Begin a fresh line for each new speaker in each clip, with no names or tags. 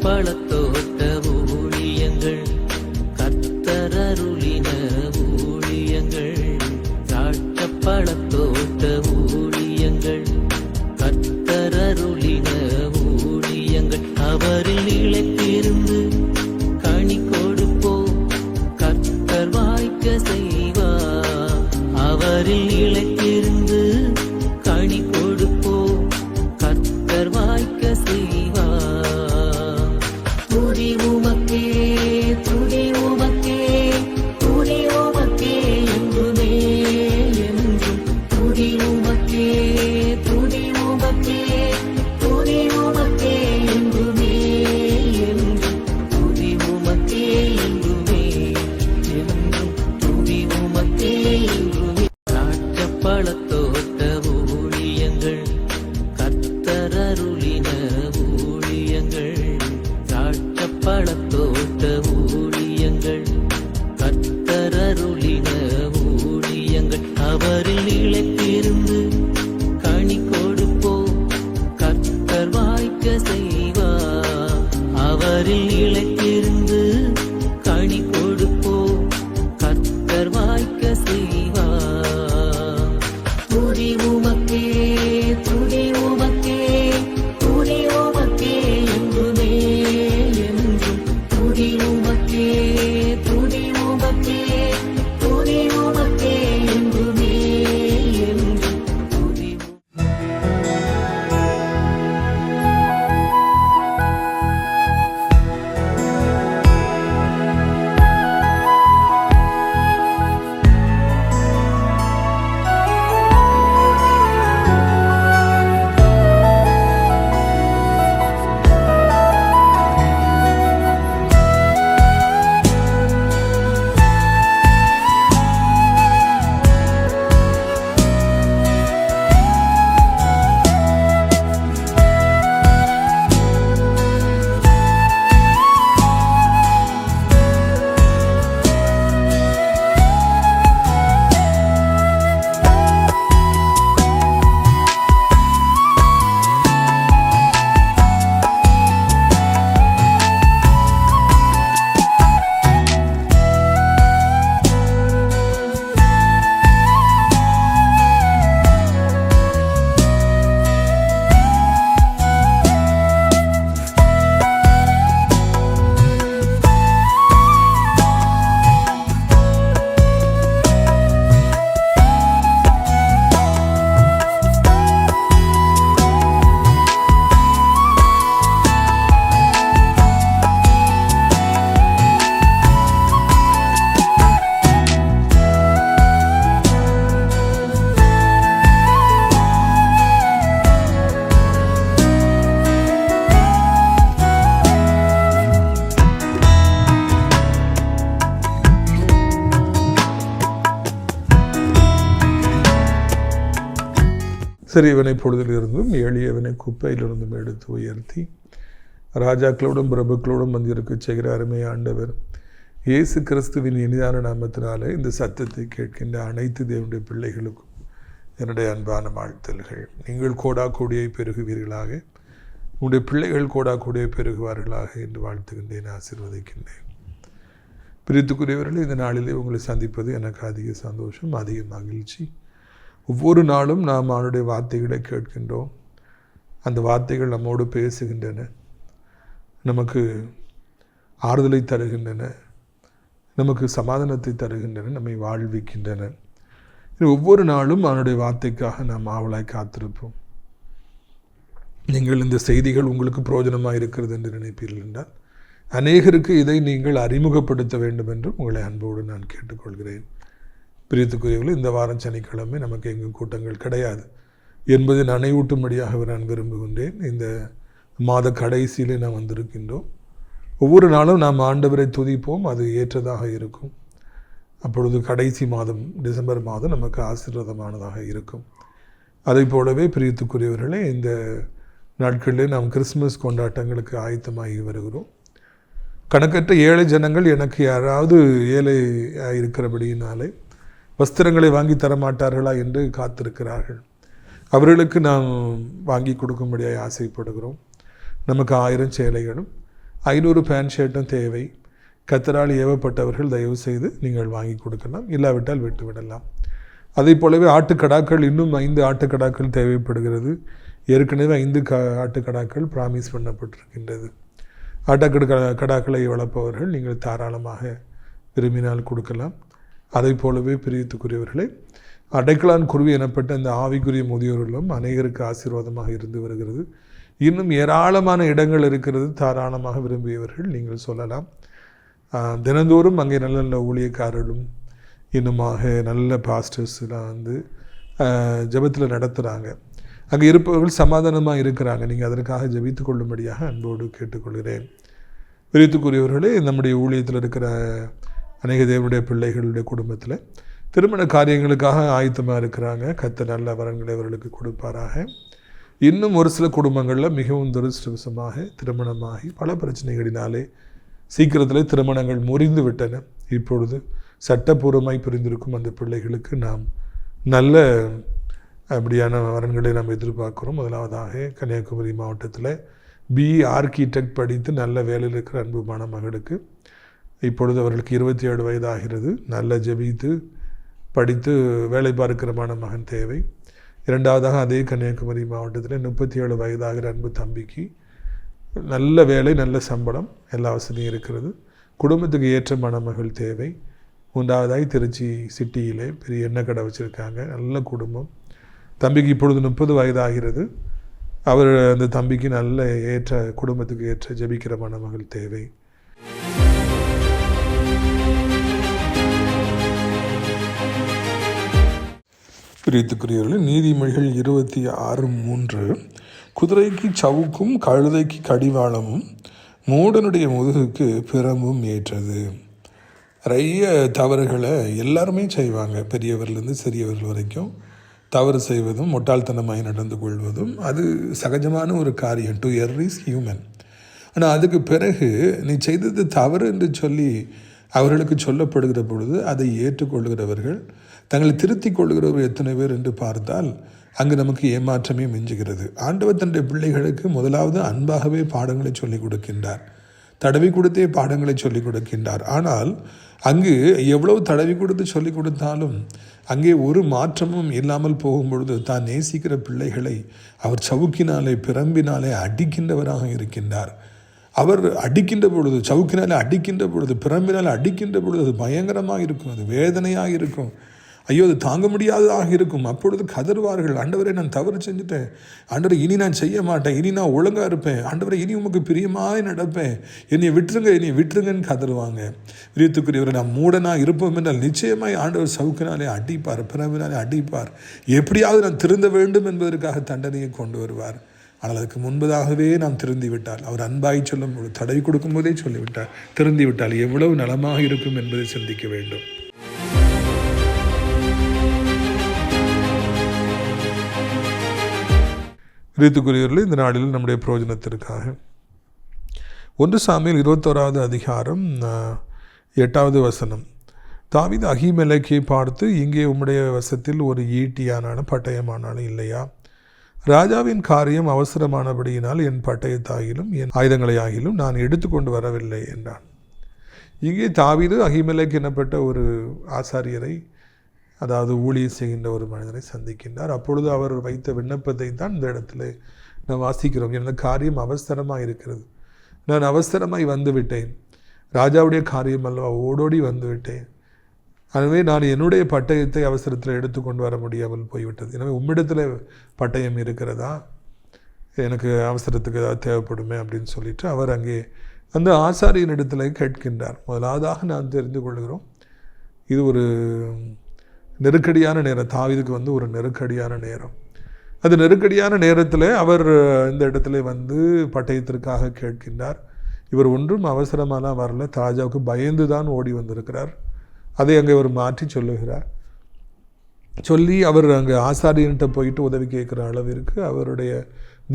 பழத்தோட்ட ஊழியங்கள் கர்த்தரருளின ஊழியங்கள் திராட்சை பழத்தோட்ட ஊழியங்கள் கர்த்தரருளின ஊழியங்கள் அவரில் நிலைத்திருந்து கனி கொடுப்போம் கர்த்தர் வாய்க்க செய்வார் அவரில் நிலைத்திருந்து கனி கொடுப்போம் கர்த்தர் வாய்க்க செய்வார் துதி உமக்கே துதி உமக்கே துதி உமக்கே என்றுமே என்றும் துதி உமக்கே துதி உமக்கே துதி உமக்கே என்றுமே என்றும் துதி உமக்கே என்றுமே என்றும் துதி உமக்கே என்றுமே திராட்சை பழத்தோட்ட ஊழியங்கள் கர்த்தரருளின ஊழியங்கள் திராட்சை பழத்தோட்ட ஊழியங்கள் கர்த்தரருளின ஊழியங்கள் அவரில் நிலைத்திருந்து கனி கொடுப்போம் கர்த்தர் வாய்க்க செய்வார் அவரில் நிலைத்திருந்து கனி கொடுப்போம் கர்த்தர் வாய்க்க செய்வார் துதி உமக்கே துதி உமக்கே துதி உமக்கே என்றுமே என்றும் துதி உமக்கே துதி உமக்கே துதி உமக்கே என்றுமே என்றும் துதி
சிறியவனை பொழுதிலிருந்தும் எளியவனை குப்பையிலிருந்தும் எடுத்து உயர்த்தி ராஜாக்களோடும் பிரபுக்களோடும் வந்திருக்க செய்கிற அருமை ஆண்டவர் இயேசு கிறிஸ்துவின் இனிதான நாமத்தினாலே இந்த சத்தத்தை கேட்கின்ற அனைத்து தேவனுடைய பிள்ளைகளுக்கும் என்னுடைய அன்பான வாழ்த்தல்கள். நீங்கள் கோடா கோடியை பெருகுவீர்களாக, உங்களுடைய பிள்ளைகள் கோடா கோடியை பெருகுவார்களாக என்று வாழ்த்துகின்றேன், ஆசீர்வதிக்கின்றேன். பிரித்துக்குரியவர்கள், இந்த நாளிலே உங்களை சந்திப்பது எனக்கு அதிக சந்தோஷம், அதிக மகிழ்ச்சி. ஒவ்வொரு நாளும் நாம் அவனுடைய வார்த்தைகளை கேட்கின்றோம். அந்த வார்த்தைகள் நம்மோடு பேசுகின்றன, நமக்கு ஆறுதலை தருகின்றன, நமக்கு சமாதானத்தை தருகின்றன, நம்மை வாழ்விக்கின்றன. ஒவ்வொரு நாளும் அவனுடைய வார்த்தைக்காக நாம் ஆவலாய் காத்திருப்போம். நீங்கள் இந்த செய்திகள் உங்களுக்கு பிரயோஜனமாக இருக்கிறது என்று நினைப்பீர்கள் என்றால் அநேகருக்கு இதை நீங்கள் அறிமுகப்படுத்த வேண்டும் என்றும் உங்களை அன்போடு நான் கேட்டுக்கொள்கிறேன். பிரியத்துக்குரியவர்கள், இந்த வாரம் சனிக்கிழமை நமக்கு எங்கும் கூட்டங்கள் கிடையாது என்பதை நினைவூட்டும்படியாக நான் விரும்புகின்றேன். இந்த மாத கடைசியிலே நாம் வந்திருக்கின்றோம். ஒவ்வொரு நாளும் நாம் ஆண்டவரை துதிப்போம், அது ஏற்றதாக இருக்கும். அப்பொழுது கடைசி மாதம் டிசம்பர் மாதம் நமக்கு ஆசீர்வாதமானதாக இருக்கும். அதை போலவே பிரியத்துக்குரியவர்களே, இந்த நாட்களிலே நாம் கிறிஸ்துமஸ் கொண்டாட்டங்களுக்கு ஆயத்தமாகி வருகிறோம். கணக்கற்ற ஏழை ஜனங்கள் எனக்கு யாராவது ஏழையாக இருக்கிறபடியினாலே வஸ்திரங்களை வாங்கி தரமாட்டார்களா என்று காத்திருக்கிறார்கள். அவர்களுக்கு நாம் வாங்கி கொடுக்கும்படியாக ஆசைப்படுகிறோம். நமக்கு 1000 சேலைகளும் 500 பேண்ட் ஷர்ட்டும் தேவை. கர்த்தரால் ஏவப்பட்டவர்கள் தயவு செய்து நீங்கள் வாங்கி கொடுக்கலாம், இல்லாவிட்டால் விட்டு விடலாம். அதே போலவே ஆட்டுக்கடாக்கள், இன்னும் 5 ஆட்டுக்கடாக்கள் தேவைப்படுகிறது. ஏற்கனவே 5 ஆட்டுக்கடாக்கள் ப்ராமிஸ் பண்ணப்பட்டிருக்கின்றது. கடாக்களை வளர்ப்பவர்கள் நீங்கள் தாராளமாக விரும்பினால் கொடுக்கலாம். அதை போலவே பிரியத்துக்குரியவர்களே, அடைக்கலான் குருவி எனப்பட்ட இந்த ஆவிக்குரிய முதியோர்களும் அநேகருக்கு ஆசீர்வாதமாக இருந்து வருகிறது. இன்னும் ஏராளமான இடங்கள் இருக்கிறது. தாராளமாக விரும்பியவர்கள் நீங்கள் சொல்லலாம். தினந்தோறும் அங்கே நல்ல நல்ல ஊழியக்காரர்களும் இன்னுமாக நல்ல பாஸ்டர்ஸ்லாம் வந்து ஜெபத்தில் நடத்துகிறாங்க. அங்கே இருப்பவர்கள் சமாதானமாக இருக்கிறாங்க. நீங்கள் அதற்காக ஜெபித்து கொள்ளும்படியாக அன்போடு கேட்டுக்கொள்கிறேன். பிரியத்துக்குரியவர்களே, நம்முடைய ஊழியத்தில் இருக்கிற அநேக தேவனுடைய பிள்ளைகளுடைய குடும்பத்தில் திருமண காரியங்களுக்காக ஆயத்தமாக இருக்கிறாங்க. கர்த்தர் நல்ல வரன்களை அவர்களுக்கு கொடுப்பாராக. இன்னும் ஒரு சில குடும்பங்களில் மிகவும் துரதிர்ஷ்டவசமாக திருமணமாகி பல பிரச்சனைகளினாலே சீக்கிரத்தில் திருமணங்கள் முறிந்து விட்டன. இப்பொழுது சட்டப்பூர்வமாய் புரிந்திருக்கும் அந்த பிள்ளைகளுக்கு நாம் நல்ல அப்படியான வரன்களை நாம் எதிர்பார்க்குறோம். முதலாவதாக கன்னியாகுமரி மாவட்டத்தில் பிஇ ஆர்கிடெக்ட் படித்து நல்ல வேலையில் இருக்கிற அன்புமான மகளுக்கு இப்பொழுது அவர்களுக்கு 27 வயதாகிறது. நல்ல ஜெபித்து படித்து வேலை பார்க்கிறமான மகன் தேவை. இரண்டாவதாக அதே கன்னியாகுமரி மாவட்டத்தில் 37 வயதாகிற அன்பு தம்பிக்கு நல்ல வேலை, நல்ல சம்பளம், எல்லா வசதியும் இருக்கிறது. குடும்பத்துக்கு ஏற்ற மணமகள் தேவை. மூன்றாவதாய் திருச்சி சிட்டியிலே பெரிய எண்ணெய் கடை வச்சுருக்காங்க. நல்ல குடும்பம். தம்பிக்கு இப்பொழுது 30 வயதாகிறது. அவர் அந்த தம்பிக்கு நல்ல ஏற்ற குடும்பத்துக்கு ஏற்ற ஜெபிக்கிற மணமகள் தேவை. பிரியத்துக்குரியவர்களே, நீதிமொழிகள் 26:3 குதிரைக்கு சவுக்கும் கழுதைக்கு கடிவாளமும் மூடனுடைய முதுகுக்கு பிரம்பும் ஏற்றது. நிறைய தவறுகளை எல்லாருமே செய்வாங்க. பெரியவர்லேருந்து சிறியவர்கள் வரைக்கும் தவறு செய்வதும் முட்டாள்தனமாய் நடந்து கொள்வதும் அது சகஜமான ஒரு காரியம். To err is human. ஆனால் அதுக்கு பிறகு நீ செய்தது தவறு என்று சொல்லி அவர்களுக்கு சொல்லப்படுகிற பொழுது அதை ஏற்றுக்கொள்கிறவர்கள், தங்களை திருத்தி கொள்கிறவர்கள் எத்தனை பேர் என்று பார்த்தால் அங்கு நமக்கு ஏமாற்றமே மிஞ்சுகிறது. ஆண்டவர் தன்னுடைய பிள்ளைகளுக்கு முதலாவது அன்பாகவே பாடங்களை சொல்லிக் கொடுக்கின்றார். தடவி கொடுத்தே பாடங்களை சொல்லிக் கொடுக்கின்றார். ஆனால் அங்கு எவ்வளவு தடவி கொடுத்து சொல்லிக் கொடுத்தாலும் அங்கே ஒரு மாற்றமும் இல்லாமல் போகும்பொழுது தான் நேசிக்கிற பிள்ளைகளை அவர் சவுக்கினாலே பிரம்பினாலே அடிக்கின்றவராக இருக்கின்றார். அவர் அடிக்கின்ற பொழுது, சவுக்கினாலே அடிக்கின்ற பொழுது, பிரம்பினாலே அடிக்கின்ற பொழுது அது பயங்கரமாக இருக்கும், அது வேதனையாக இருக்கும், ஐயோ அது தாங்க முடியாததாக இருக்கும். அப்பொழுது கதறுவார்கள், ஆண்டவரே நான் தவறு செஞ்சுட்டேன், ஆண்டவரை இனி நான் செய்ய மாட்டேன், இனி நான் ஒழுங்காக இருப்பேன், ஆண்டவரை இனி உமக்கு பிரியமாய் நடப்பேன், என்னை விட்டுருங்கன்னு கதறுவாங்க. பிரியத்துக்குரியவரை நாம் மூடனாக இருப்போம் என்றால் நிச்சயமாய் ஆண்டவர் சவுக்கினாலே அடிப்பார், பிறவினாலே அடிப்பார். எப்படியாவது நான் திருந்த வேண்டும் என்பதற்காக தண்டனையை கொண்டு வருவார். ஆனால் அதுக்கு முன்பதாகவே நாம் திருந்தி விட்டால், அவர் அன்பாய் சொல்லும் தடவி கொடுக்கும் போதே சொல்லிவிட்டார், திருந்தி விட்டால் எவ்வளவு நலமாக இருக்கும் என்பதை சிந்திக்க வேண்டும். பிரியத்துக்குரியவர்களே, இந்த நாளில் நம்முடைய பிரயோஜனத்திற்காக 1 சாமுவேல் 21வது அதிகாரம் 8வது வசனம். தாவீது அகிமெலேக்கை பார்த்து, இங்கே உம்முடைய வசத்தில் ஒரு ஈட்டியானாலும் பட்டயமானாலும் இல்லையா? ராஜாவின் காரியம் அவசரமானபடியினால் என் பட்டயத்தாகிலும் என் ஆயுதங்களை ஆகிலும் நான் எடுத்துக்கொண்டு வரவில்லை என்றான். இங்கே தாவீது அகிமெலேக் எனப்பட்ட ஒரு ஆசாரியரை, அதாவது ஊழியர் செய்கின்ற ஒரு மனிதனை சந்திக்கின்றார். அப்பொழுது அவர் வைத்த விண்ணப்பத்தை தான் இந்த இடத்துல நான் வாசிக்கிறோம். எனது காரியம் அவசரமாக இருக்கிறது, நான் அவசரமாய் வந்து விட்டேன், ராஜாவுடைய காரியம் அல்லவா, ஓடோடி வந்து விட்டேன், எனவே நான் என்னுடைய பட்டயத்தை அவசரத்தில் எடுத்துக்கொண்டு வர முடியாமல் போய்விட்டது. எனவே உம்மிடத்தில் பட்டயம் இருக்கிறதா, எனக்கு அவசரத்துக்கு ஏதாவது தேவைப்படுமே அப்படின்னு சொல்லிட்டு அவர் அங்கே அந்த ஆசாரியனிடத்தில் கேட்கின்றார். முதலாவதாக நான் தெரிந்து கொள்கிறோம், இது ஒரு நெருக்கடியான நேரம். தாவீதுக்கு ஒரு நெருக்கடியான நேரம். அது நெருக்கடியான நேரத்தில் அவர் இந்த இடத்துல பட்டயத்திற்காக கேட்கின்றார். இவர் ஒன்றும் அவசரமாலாம் வரல, ராஜாவுக்கு பயந்து தான் ஓடி வந்திருக்கிறார். அதை அங்கே அவர் மாற்றி சொல்லுகிறார். சொல்லி அவர் அங்கே ஆசாரியன்கிட்ட போயிட்டு உதவி கேட்குற அளவிற்கு அவருடைய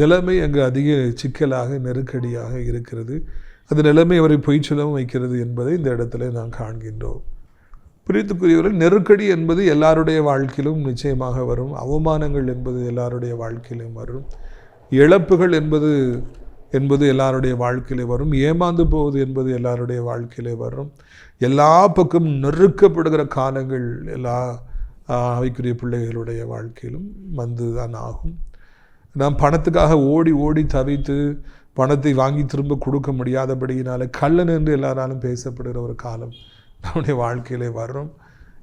நிலைமை அங்கே அதிக சிக்கலாக நெருக்கடியாக இருக்கிறது. அந்த நிலைமை அவரை பொய் சொல்லவும் வைக்கிறது என்பதை இந்த இடத்துல நாம் காண்கின்றோம். பிரியத்துக்குரியவர்கள், நெருக்கடி என்பது எல்லாருடைய வாழ்க்கையிலும் நிச்சயமாக வரும். அவமானங்கள் என்பது எல்லாருடைய வாழ்க்கையிலும் வரும். இழப்புகள் என்பது என்பது எல்லாருடைய வாழ்க்கையிலே வரும். ஏமாந்து போவது என்பது எல்லாருடைய வாழ்க்கையிலே வரும். எல்லா பக்கம் நெருக்கப்படுகிற காலங்கள் எல்லா ஆவிக்குரிய பிள்ளைகளுடைய வாழ்க்கையிலும் வந்து தான் ஆகும். நாம் பணத்துக்காக ஓடி ஓடி தவித்து பணத்தை வாங்கி திரும்ப கொடுக்க முடியாதபடியினால கள்ளன் என்று எல்லாராலும் பேசப்படுகிற ஒரு காலம் நம்முடைய வாழ்க்கையிலே வரும்.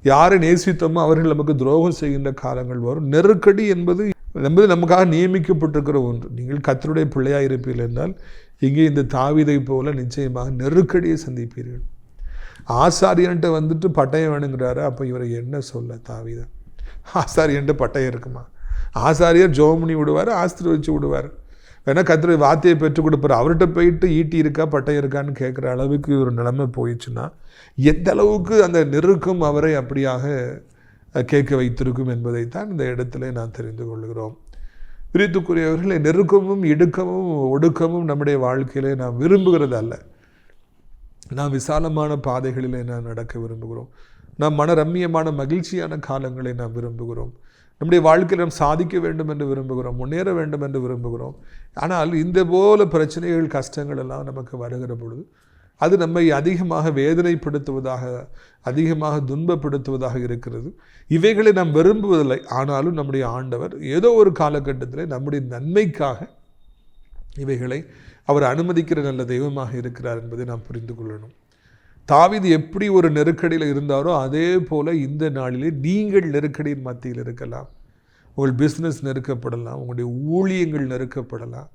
யாரை நேசித்தோமோ அவர்கள் நமக்கு துரோகம் செய்கின்ற காலங்கள் வரும். நெருக்கடி என்பது நமக்காக நியமிக்கப்பட்டிருக்கிற ஒன்று. நீங்கள் கர்த்தருடைய பிள்ளையாக இருப்பீர்கள் என்றால் இங்கே இந்த தாவீதை போல நிச்சயமாக நெருக்கடியை சந்திப்பீர்கள். ஆசாரியன்ட்ட வந்துட்டு பட்டயம் வேணுங்கிறாரு. அப்போ இவரை என்ன சொல்ல தாவீதை? ஆசாரியன்ட்ட பட்டயம் இருக்குமா? ஆசாரியர் ஜோமணி விடுவார், ஆஸ்திரவச்சு விடுவார். வேணா கர்த்தருடைய வார்த்தையை பெற்றுக் கொடுப்பார். அவர்கிட்ட போயிட்டு ஈட்டி இருக்கா பட்டயம் இருக்கான்னு கேட்குற அளவுக்கு ஒரு நிலைமை போயிடுச்சுன்னா எந்த அளவுக்கு அந்த நெருக்கம் அவரை அப்படியாக கேட்க வைத்திருக்கும் என்பதைத்தான் இந்த இடத்துல நான் தெரிந்து கொள்கிறோம். பிரித்துக்குரியவர்களை நெருக்கமும் இடுக்கமும் ஒடுக்கமும் நம்முடைய வாழ்க்கையிலே நாம் விரும்புகிறது அல்ல. நாம் விசாலமான பாதைகளிலே நாம் நடக்க விரும்புகிறோம். நாம் மன ரம்மியமான மகிழ்ச்சியான காலங்களை நாம் விரும்புகிறோம். நம்முடைய வாழ்க்கையில் நாம் சாதிக்க வேண்டும் என்று விரும்புகிறோம், முன்னேற வேண்டும் என்று விரும்புகிறோம். ஆனால் இந்த போல பிரச்சனைகள் கஷ்டங்கள் எல்லாம் நமக்கு வருகிற பொழுது அது நம்மை அதிகமாக வேதனைப்படுத்துவதாக, அதிகமாக துன்பப்படுத்துவதாக இருக்கிறது. இவைகளை நாம் விரும்புவதில்லை. ஆனாலும் நம்முடைய ஆண்டவர் ஏதோ ஒரு காலகட்டத்தில் நம்முடைய நன்மைக்காக இவைகளை அவர் அனுமதிக்கிற நல்ல தெய்வமாக இருக்கிறார் என்பதை நாம் புரிந்து கொள்ளணும். தாவீது எப்படி ஒரு நெருக்கடியில் இருந்தாரோ அதே போல இந்த நாளிலே நீங்கள் நெருக்கடியின் மத்தியில் இருக்கலாம். உங்கள் பிஸ்னஸ் நெருக்கப்படலாம், உங்களுடைய ஊழியங்கள் நெருக்கப்படலாம்,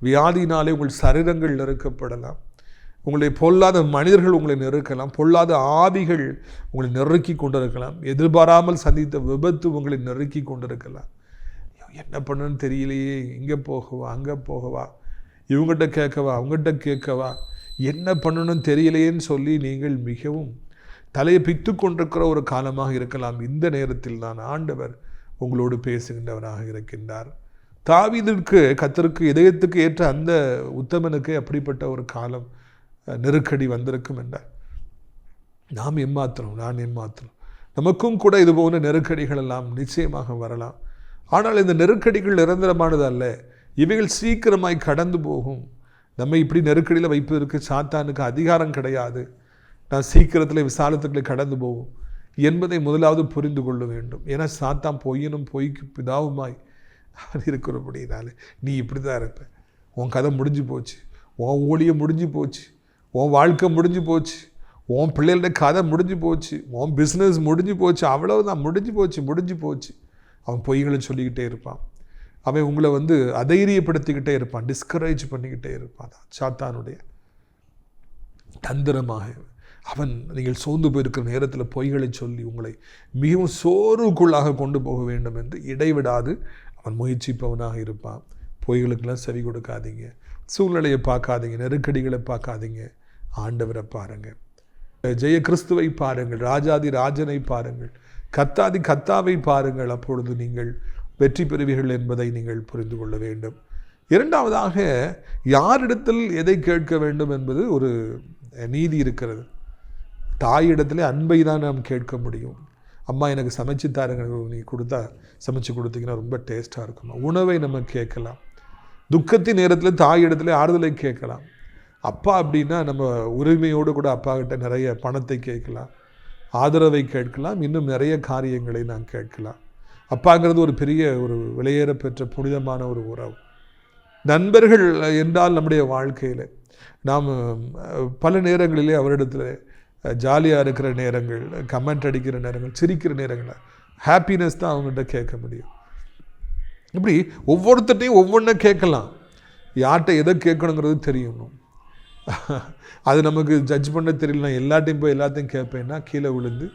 வியாதினாலே உங்கள் சரீரங்கள் நெருக்கப்படலாம், உங்களை பொல்லாத மனிதர்கள் உங்களை நெருக்கலாம், பொல்லாத ஆவிகள் உங்களை நெருக்கி கொண்டிருக்கலாம், எதிர்பாராமல் சந்தித்த விபத்து உங்களை நெருக்கி கொண்டிருக்கலாம். என்ன பண்ணணும்னு தெரியலையே, இங்கே போகவா அங்கே போகவா, இவங்ககிட்ட கேட்கவா அவங்ககிட்ட கேட்கவா, என்ன பண்ணணும்னு தெரியலையேன்னு சொல்லி நீங்கள் மிகவும் தலையை பித்து கொண்டிருக்கிற ஒரு காலமாக இருக்கலாம். இந்த நேரத்தில் தான் ஆண்டவர் உங்களோடு பேசுகின்றவராக இருக்கின்றார். தாவீதுக்கு கர்த்தருக்கு இதயத்துக்கு ஏற்ற அந்த உத்தமனுக்கு அப்படிப்பட்ட ஒரு காலம் நெருக்கடி வந்திருக்கும் என்றார். நாம் ஏமாத்திரம், நான் ஏமாத்திரம், நமக்கும் கூட இது போன்ற நெருக்கடிகள் எல்லாம் நிச்சயமாக வரலாம். ஆனால் இந்த நெருக்கடிகள் நிரந்தரமானது அல்ல. இவைகள் சீக்கிரமாய் கடந்து போகும். நம்ம இப்படி நெருக்கடியில் வைப்பதற்கு சாத்தானுக்கு அதிகாரம் கிடையாது. நான் சீக்கிரத்தில் விசாலத்துக்களை கடந்து போவோம் என்பதை முதலாவது புரிந்து கொள்ள வேண்டும். ஏன்னா சாத்தான் பொய்யனும் பொய்க்கு பிதாவுமாய் இருக்கிறபடினால நீ இப்படி தான் இருப்ப, உன் கதை முடிஞ்சு போச்சு, உன் ஊழியம் முடிஞ்சு போச்சு, உன் வாழ்க்கை முடிஞ்சு போச்சு, உன் பிள்ளைகளோட கதை முடிஞ்சு போச்சு, உன் பிஸ்னஸ் முடிஞ்சு போச்சு, அவ்வளவுதான், முடிஞ்சு போச்சு. அவன் பொய்களை சொல்லிக்கிட்டே இருப்பான். அவன் உங்களை அதைரியப்படுத்திக்கிட்டே இருப்பான், டிஸ்கரேஜ் பண்ணிக்கிட்டே இருப்பான். சாத்தானுடைய தந்திரமாக அவன் நீங்கள் சோர்ந்து போயிருக்கிற நேரத்தில் பொய்களை சொல்லி உங்களை மிகவும் சோர்வுக்குள்ளாக கொண்டு போக வேண்டும் என்று இடைவிடாது அவன் முயற்சிப்பவனாக இருப்பான். பொய்களுக்கெல்லாம் செவி கொடுக்காதீங்க, சூழ்நிலையை பார்க்காதீங்க, நெருக்கடிகளை பார்க்காதீங்க, ஆண்டவரை பாருங்கள், ஜெய கிறிஸ்துவை பாருங்கள், ராஜாதி ராஜனை பாருங்கள், கத்தாதி கத்தாவை பாருங்கள். அப்பொழுது நீங்கள் வெற்றி பெறுவீர்கள் என்பதை நீங்கள் புரிந்து கொள்ள வேண்டும். இரண்டாவதாக, யாரிடத்தில் எதை கேட்க வேண்டும் என்பது ஒரு நீதி இருக்கிறது. தாயிடத்துல அன்பை தான் நாம் கேட்க முடியும். அம்மா எனக்கு சமைச்சு தாருங்க, நீ கொடுத்தா சமைச்சு கொடுத்தீங்கன்னா ரொம்ப டேஸ்ட்டாக இருக்குமா. உணவை நம்ம கேட்கலாம். துக்கத்தின் நேரத்தில் தாயிடத்துல ஆறுதலை கேட்கலாம். அப்பா அப்படின்னா நம்ம உரிமையோடு கூட அப்பா கிட்ட நிறைய பணத்தை கேட்கலாம், ஆதரவை கேட்கலாம், இன்னும் நிறைய காரியங்களை நாம் கேட்கலாம். அப்பாங்கிறது ஒரு பெரிய ஒரு விலையேற பெற்ற புனிதமான ஒரு உறவு. நண்பர்கள் என்றால் நம்முடைய வாழ்க்கையில் நாம் பல நேரங்களிலே அவரிடத்தில் ஜாலியாக இருக்கிற நேரங்கள், கமெண்ட் அடிக்கிற நேரங்கள், சிரிக்கிற நேரங்கள், ஹாப்பினஸ் தான் அவங்ககிட்ட கேட்க முடியும். இப்படி ஒவ்வொருத்தட்டையும் ஒவ்வொன்றா கேட்கலாம். யார்கிட்ட எதை கேட்கணுங்கிறது தெரியணும். அது நமக்கு ஜட்ஜ் பண்ண தெரியல. நான் எல்லாட்டையும் போய் எல்லாத்தையும் கேட்பேன்னா கீழே விழுந்து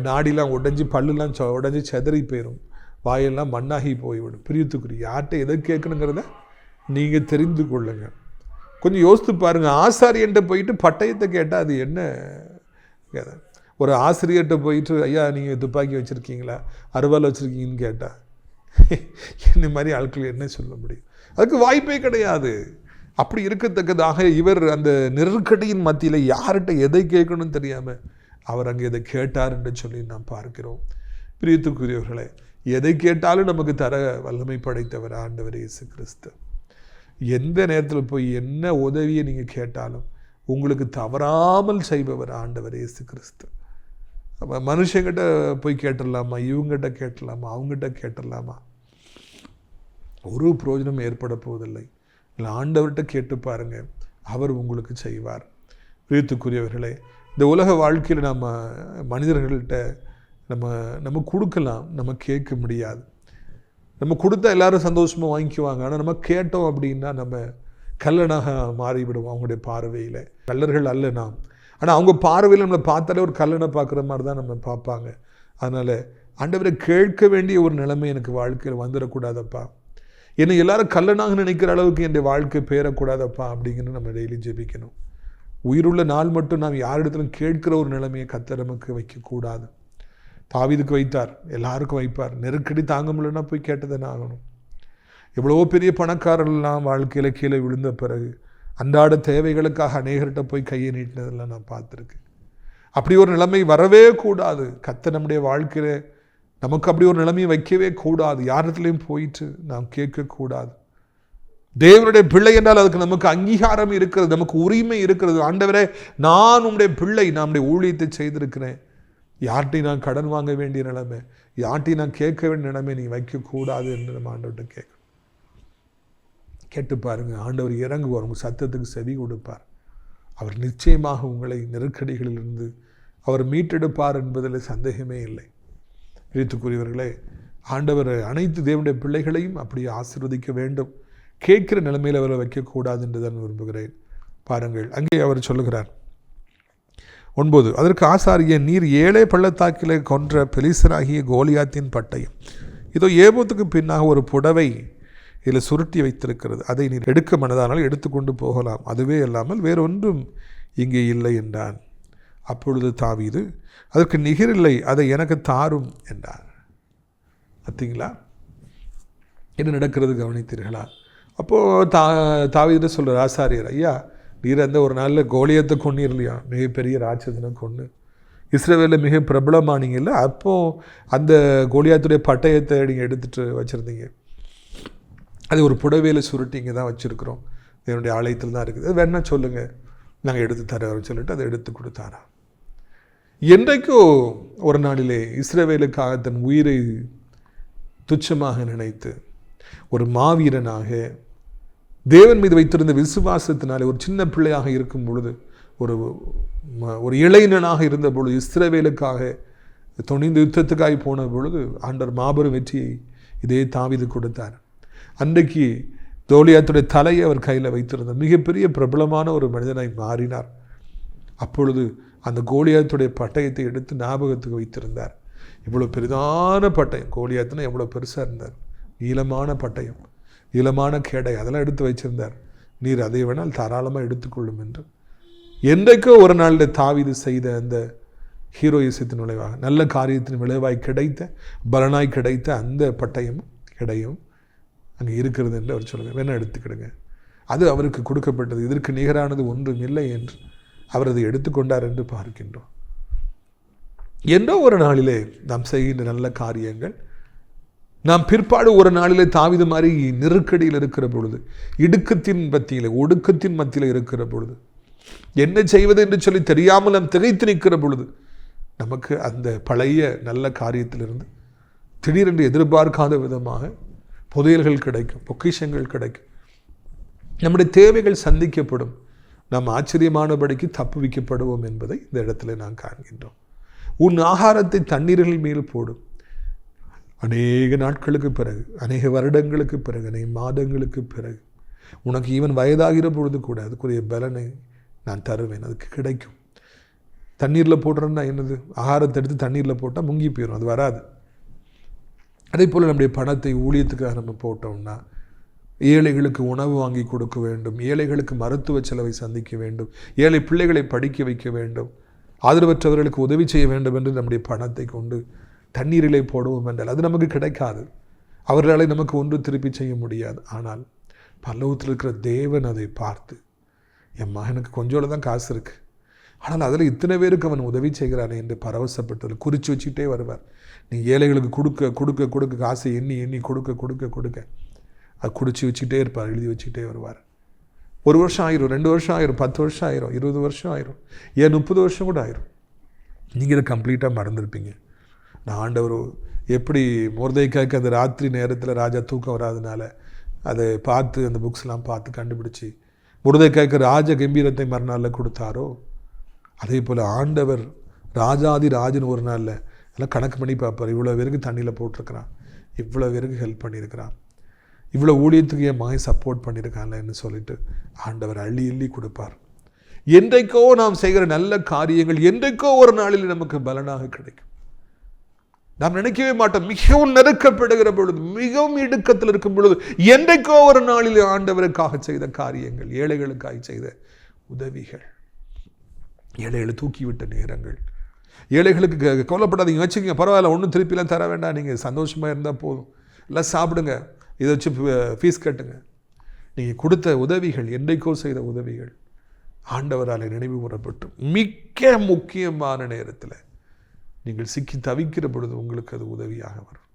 நாடிலாம் உடைஞ்சி பல்லுலாம் உடைஞ்சி செதறி போயிடும், வாயெல்லாம் மண்ணாகி போய்விடும். பிரியத்துக்குரிய யார்கிட்ட எதை கேட்கணுங்கிறத நீங்கள் தெரிந்து கொள்ளுங்கள். கொஞ்சம் யோசித்து பாருங்கள். ஆசாரியன்ட்ட போயிட்டு பட்டயத்தை கேட்டால் அது என்ன? ஒரு ஆசிரியர்கிட்ட போயிட்டு ஐயா நீங்கள் துப்பாக்கி வச்சுருக்கீங்களா, அருவாள் வச்சுருக்கீங்கன்னு கேட்டால் இந்த மாதிரி ஆட்கள் என்ன சொல்ல முடியும்? அதுக்கு வாய்ப்பே கிடையாது. அப்படி இருக்கத்தக்கதாக இவர் அந்த நெருக்கடியின் மத்தியில் யார்கிட்ட எதை கேட்கணும்னு தெரியாமல் அவர் அங்கே எதை கேட்டார் என்று சொல்லி நாம் பார்க்கிறோம். பிரியத்துக்குரியவர்களே, எதை கேட்டாலும் நமக்கு தர வல்லமை படைத்தவர் ஆண்டவர் இயேசு கிறிஸ்து. எந்த நேரத்தில் போய் என்ன உதவியை நீங்கள் கேட்டாலும் உங்களுக்கு தவறாமல் செய்பவர் ஆண்டவர் இயேசு கிறிஸ்து. மனுஷங்கிட்ட போய் கேட்டுடலாமா, இவங்ககிட்ட கேட்டுடலாமா, அவங்ககிட்ட கேட்டுடலாமா, ஒரு பிரயோஜனம் ஏற்பட போவதில்லை. இல்லை, ஆண்டவர்கிட்ட கேட்டு பாருங்க, அவர் உங்களுக்கு செய்வார். பிரியத்துக்குரியவர்களே, இந்த உலக வாழ்க்கையில் நம்ம மனிதர்கள்ட்ட நம்ம கொடுக்கலாம், நம்ம கேட்க முடியாது. நம்ம கொடுத்தா எல்லாரும் சந்தோஷமாக வாங்கிக்குவாங்க. ஆனால் நம்ம கேட்டோம் அப்படின்னா நம்ம கல்லனாக மாறிவிடுவோம் அவங்களுடைய பார்வையில். கல்லர்கள் அல்ல நாம், ஆனால் அவங்க பார்வையில் நம்மளை பார்த்தாலே ஒரு கல்லனை பார்க்குற மாதிரி தான் நம்ம பார்ப்பாங்க. அதனால் ஆண்டவரை கேட்க வேண்டிய ஒரு நிலைமை எனக்கு வாழ்க்கையில் வந்துடக்கூடாதப்பா, என்னை எல்லாரும் கல்லனாக நினைக்கிற அளவுக்கு என்னுடைய வாழ்க்கை பேரக்கூடாதப்பா அப்படிங்கிறது நம்ம டெய்லி ஜெபிக்கணும். உயிருள்ள நாள் மட்டும் நாம் யாரிடத்திலும் கேட்கிற ஒரு நிலைமையை கர்த்தர் நமக்கு வைக்கக்கூடாது. தாவீதுக்கு வைத்தார், எல்லாருக்கும் வைப்பார். நெருக்கடி தாங்க முடியலன்னா போய் கேட்டதானே ஆகணும். எவ்வளவோ பெரிய பணக்காரர்கள்லாம் வாழ்க்கையில் கீழே விழுந்த பிறகு அன்றாட தேவைகளுக்காக அநேகர்கிட்ட போய் கையை நீட்டினதெல்லாம் நான் பார்த்துருக்கேன். அப்படி ஒரு நிலைமை வரவே கூடாது. கர்த்தர் நம்முடைய வாழ்க்கையில் நமக்கு அப்படி ஒரு நிலைமையை வைக்கவே கூடாது. யாரிடத்துலையும் போயிட்டு நாம் கேட்கக்கூடாது. தேவனுடைய பிள்ளை என்றால் அதுக்கு நமக்கு அங்கீகாரம் இருக்கிறது, நமக்கு உரிமை இருக்கிறது. ஆண்டவரே, நான் உம்முடைய பிள்ளை, நான் உம்முடைய ஊழியத்தை செய்திருக்கிறேன். யார்கிட்டையும் நான் கடன் வாங்க வேண்டிய நிலைமை, யார்கிட்டையும் நான் கேட்க வேண்டிய நிலைமை நீ வைக்கக்கூடாது என்று நம்ம ஆண்டவர்கிட்ட கேட்டு பாருங்க. ஆண்டவர் இறங்குவார், உங்கள் சத்தத்துக்கு செவி கொடுப்பார். அவர் நிச்சயமாக உங்களை நெருக்கடிகளிலிருந்து அவர் மீட்டெடுப்பார் என்பதில் சந்தேகமே இல்லை. பிரியத்துக்குரியவர்களே, ஆண்டவர் அனைத்து தேவனுடைய பிள்ளைகளையும் அப்படியே ஆசீர்வதிக்க வேண்டும். கேட்கிற நிலைமையில் அவரை வைக்கக்கூடாது என்று தான் விரும்புகிறேன். பாருங்கள், அங்கே அவர் சொல்லுகிறார் 9, அதற்கு ஆசாரியன், நீர் 7 பள்ளத்தாக்கிலே கொன்ற பெலிஸ்தனாகிய கோலியாத்தின் பட்டயம் இதோ ஏபோத்துக்கு பின்னாக ஒரு புடவை இதில் சுருட்டி வைத்திருக்கிறது, அதை நீர் எடுக்க மனதானால் எடுத்துக்கொண்டு போகலாம், அதுவே இல்லாமல் வேறொன்றும் இங்கே இல்லை என்றான். அப்பொழுது தாவீது, அதற்கு நிகரில்லை, அதை எனக்கு தாரும் என்றார். பார்த்தீங்களா என்ன நடக்கிறது, கவனித்தீர்களா? அப்போது தாவீது சொல்கிறார், ஆசாரியர், ஐயா, நீர் அந்த ஒரு நாளில் கோலியத்தை கொன்னீர் இல்லையா, மிகப்பெரிய ராட்சதனை கொண்டு இஸ்ரவேலில் மிக பிரபலமானீங்கல்ல, அப்போது அந்த கோலியாத்துடைய பட்டயத்தை நீங்கள் எடுத்துகிட்டு வச்சுருந்தீங்க, அது ஒரு புடவையில் சுருட்டி இங்கே தான் வச்சுருக்குறோம், என்னுடைய ஆலயத்தில் தான் இருக்குது, அது வேணா சொல்லுங்கள், நாங்கள் எடுத்து தரோம்னு சொல்லிட்டு அதை எடுத்து கொடுத்தாரா. என்றைக்கோ ஒரு நாளிலே இஸ்ரவேலுக்காக தன் உயிரை துச்சமாக நினைத்து ஒரு மாவீரனாக தேவன் மீது வைத்திருந்த விசுவாசத்தினாலே ஒரு சின்ன பிள்ளையாக இருக்கும் பொழுது, ஒரு இளைஞனாக இருந்த பொழுது, இஸ்ரவேலுக்காக துணிந்து யுத்தத்துக்காய் போன பொழுது ஆண்டவர் மாபெரும் வெற்றியை இதே தாவீது கொடுத்தார். அன்றைக்கு கோலியாத்துடைய தலையை அவர் கையில் வைத்திருந்தார். மிகப்பெரிய பிரபலமான ஒரு மனிதனாய் மாறினார். அப்பொழுது அந்த கோலியாத்துடைய பட்டயத்தை எடுத்து ஞாபகத்துக்கு வைத்திருந்தார். இவ்வளோ பெரிதான பட்டயம், கோலியாத்துனா எவ்வளோ பெருசாக இருந்தார், நீளமான பட்டயம், நீளமான கேடை, அதெல்லாம் எடுத்து வச்சிருந்தார். நீர் அதை வேணால் தாராளமாக எடுத்துக்கொள்ளும் என்று. என்றைக்கோ ஒரு நாளில் தாவீது செய்த அந்த ஹீரோயிசத்தின் விளைவாக, நல்ல காரியத்தின் விளைவாய் கிடைத்த, பலனாய் கிடைத்த அந்த பட்டயமும் கிடையும் அங்கே இருக்கிறது என்று அவர் சொல்லுங்கள், வேணால் எடுத்துக்கிடுங்க, அது அவருக்கு கொடுக்கப்பட்டது, இதற்கு நிகரானது ஒன்றும் இல்லை என்று அவர் அதை எடுத்துக்கொண்டார் என்று பார்க்கின்றோம். என்றோ ஒரு நாளிலே நாம் செய்கின்ற நல்ல காரியங்கள், நாம் பிற்பாடு ஒரு நாளிலே தாவீது மாதிரி நெருக்கடியில் இருக்கிற பொழுது, இடுக்கத்தின் மத்தியில், ஒடுக்கத்தின் மத்தியில் இருக்கிற பொழுது, என்ன செய்வது என்று சொல்லி தெரியாமல் நாம் திகைத்து நிற்கிற பொழுது, நமக்கு அந்த பழைய நல்ல காரியத்திலிருந்து திடீரென்று எதிர்பார்க்காத விதமாக புதையல்கள் கிடைக்கும், பொக்கிஷங்கள் கிடைக்கும், நம்முடைய தேவைகள் சந்திக்கப்படும், நாம் ஆச்சரியமானபடிக்கு தப்புவிக்கப்படுவோம் என்பதை இந்த இடத்துல நாம் காண்கின்றோம். உன் ஆகாரத்தை தண்ணீர்கள் மேல் போடும். அநேக நாட்களுக்கு பிறகு, அநேக வருடங்களுக்கு பிறகு, அநேக மாதங்களுக்கு பிறகு, உனக்கு ஈவன் வயதாகிற பொழுது கூட அதுக்குரிய பலனை நான் தருவேன், அதுக்கு கிடைக்கும். தண்ணீரில் போடுறேன்னா என்னது, ஆகாரத்தை எடுத்து தண்ணீரில் போட்டால் முங்கி போயிடும், அது வராது. அதே போல் நம்முடைய பணத்தை ஊழியத்துக்காக நம்ம போட்டோம்னா, ஏழைகளுக்கு உணவு வாங்கி கொடுக்க வேண்டும், ஏழைகளுக்கு மருத்துவ செலவை சந்திக்க வேண்டும், ஏழை பிள்ளைகளை படிக்க வைக்க வேண்டும், ஆதரவற்றவர்களுக்கு உதவி செய்ய வேண்டும் என்று நம்முடைய பணத்தை கொண்டு தண்ணீரிலே போடுவோம் என்றால் அது நமக்கு கிடைக்காது. அவர்களை நமக்கு ஒன்று திருப்பி செய்ய முடியாது. ஆனால் பரலோகத்தில் இருக்கிற தேவன் அதை பார்த்து, என் மகனுக்கு கொஞ்சோட தான் காசு இருக்குது, ஆனால் அதில் இத்தனை பேருக்கு அவன் உதவி செய்கிறானே என்று பரவசப்பட்டது குறித்து வச்சுக்கிட்டே வருவார். நீ ஏழைகளுக்கு கொடுக்க கொடுக்க கொடுக்க காசை எண்ணி எண்ணி கொடுக்க கொடுக்க கொடுக்க அது குடிச்சு வச்சுக்கிட்டே இருப்பார், எழுதி வச்சுக்கிட்டே வருவார். 1 வருஷம் ஆயிரும், 2 வருஷம் ஆயிரும், 10 வருஷம் ஆயிரும், 20 வருஷம் ஆயிரும், ஏன் 30 வருஷம் கூட ஆயிரும். நீங்கள் இதை கம்ப்ளீட்டாக மறந்துருப்பீங்க. நான் ஆண்டவர் எப்படி மொர்தெகாய்க்கு அந்த ராத்திரி நேரத்தில் ராஜா தூக்கம் வராதனால அதை பார்த்து அந்த புக்ஸ்லாம் பார்த்து கண்டுபிடிச்சி மொர்தெகாய்க்கு ராஜ கம்பீரத்தை மறுநாளில் கொடுத்தாரோ, அதே போல் ஆண்டவர் ராஜாதி ராஜன் ஒரு நாளில் எல்லாம் கணக்கு பண்ணி பார்ப்பார். இவ்வளோ பேருக்கு தண்ணியில் போட்டிருக்கிறான், இவ்வளோ பேருக்கு ஹெல்ப் பண்ணியிருக்கிறான், இவ்வளோ ஊழியத்துக்கு என் மகன் சப்போர்ட் பண்ணியிருக்கான்லன்னு சொல்லிட்டு ஆண்டவர் அள்ளி அள்ளி கொடுப்பார். என்றைக்கோ நாம் செய்கிற நல்ல காரியங்கள் என்றைக்கோ ஒரு நாளில் நமக்கு பலனாக கிடைக்கும். நாம் நினைக்கவே மாட்டோம். மிகவும் நெருக்கப்படுகிற பொழுது, மிகவும் இடுக்கத்தில் இருக்கும் பொழுது, என்றைக்கோ ஒரு நாளில் ஆண்டவருக்காக செய்த காரியங்கள், ஏழைகளுக்காக செய்த உதவிகள், ஏழைகளை தூக்கிவிட்ட நேரங்கள், ஏழைகளுக்கு கவலைப்படாதீங்க, வச்சுக்கோங்க, பரவாயில்ல, ஒன்றும் திருப்பிலாம் தர வேண்டாம், நீங்கள் சந்தோஷமாக இருந்தால் போதும், எல்லாம் சாப்பிடுங்க, இதை வச்சு ஃபீஸ் கட்டுங்க. நீங்கள் கொடுத்த உதவிகள், என்றைக்கோ செய்த உதவிகள் ஆண்டவரால் நினைவு கூறப்பட்டு மிக முக்கியமான நேரத்தில் நீங்கள் சிக்கி தவிக்கிற பொழுது உங்களுக்கு அது உதவியாக வரும்.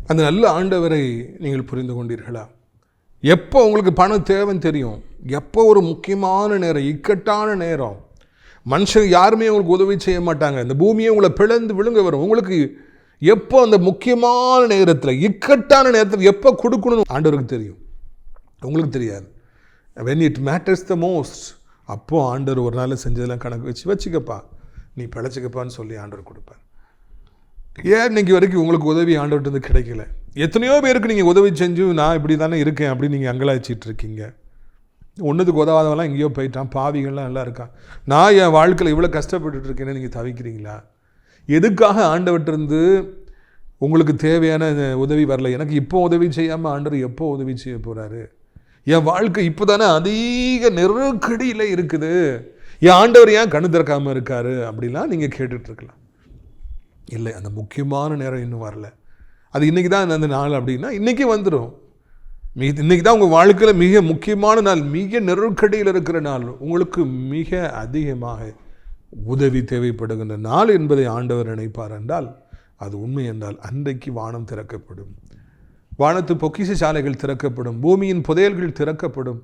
அந்த நல்ல ஆண்டவரை நீங்கள் புரிந்து கொண்டீர்களா? எப்போ உங்களுக்கு பணம் தேவைன்னு தெரியும், எப்போ ஒரு முக்கியமான நேரம், இக்கட்டான நேரம், மனுஷன் யாருமே உங்களுக்கு உதவி செய்ய மாட்டாங்க, இந்த பூமியை உங்களை பிளந்து விழுங்க வரும், உங்களுக்கு எப்போ அந்த முக்கியமான நேரத்தில், இக்கட்டான நேரத்தில் எப்போ கொடுக்கணும்னு ஆண்டவருக்கு தெரியும், உங்களுக்கு தெரியாது. when it matters the most, அப்போது ஆண்டவர் ஒரு நாள் செஞ்சதெல்லாம் கணக்கு வச்சுக்கப்பா, நீ பிழைச்சிக்கப்பான்னு சொல்லி ஆண்டவர் கொடுப்பார். ஏன் இன்னைக்கு வரைக்கும் உங்களுக்கு உதவி ஆண்டவர்கிட்ட கிடைக்கல? எத்தனையோ பேருக்கு நீங்கள் உதவி செஞ்சு நான் இப்படி தானே இருக்கேன் அப்படின்னு நீங்கள் அங்கலாய்ச்சிட்டு இருக்கீங்க. ஒன்றுத்துக்கு உதவாதவெல்லாம் எங்கேயோ போயிட்டான், பாவிகள்லாம் நல்லா இருக்கான், நான் என் வாழ்க்கையில் இவ்வளோ கஷ்டப்பட்டுட்டு இருக்கேன்னு நீங்கள் தவிக்கிறீங்களா? எதுக்காக ஆண்டவர்கிட்டருந்து உங்களுக்கு தேவையான உதவி வரல? எனக்கு இப்போ உதவி செய்யாமல் ஆண்டவர் எப்போ உதவி செய்ய போகிறாரு? என் வாழ்க்கை இப்போ தானே அதிக நெருக்கடியில் இருக்குது, என் ஆண்டவர் ஏன் கண்ணு திறக்காமல் இருக்காரு அப்படிலாம் நீங்கள் கேட்டுட்ருக்கலாம். இல்லை, அந்த முக்கியமான நேரம் இன்னும் வரல, அது இன்றைக்கி தான் அந்த நாள் அப்படின்னா இன்றைக்கி வந்துடும். இன்றைக்கி தான் உங்கள் வாழ்க்கையில் மிக முக்கியமான நாள், மிக நெருக்கடியில் இருக்கிற நாள், உங்களுக்கு மிக அதிகமாக உதவி தேவைப்படுகின்ற நாள் என்பதை ஆண்டவர் நினைப்பார் என்றால், அது உண்மை என்றால் அன்றைக்கு வானம் திறக்கப்படும், வானத்து பொக்கிஷ சாலைகள் திறக்கப்படும், பூமியின் புதையல்கள் திறக்கப்படும்,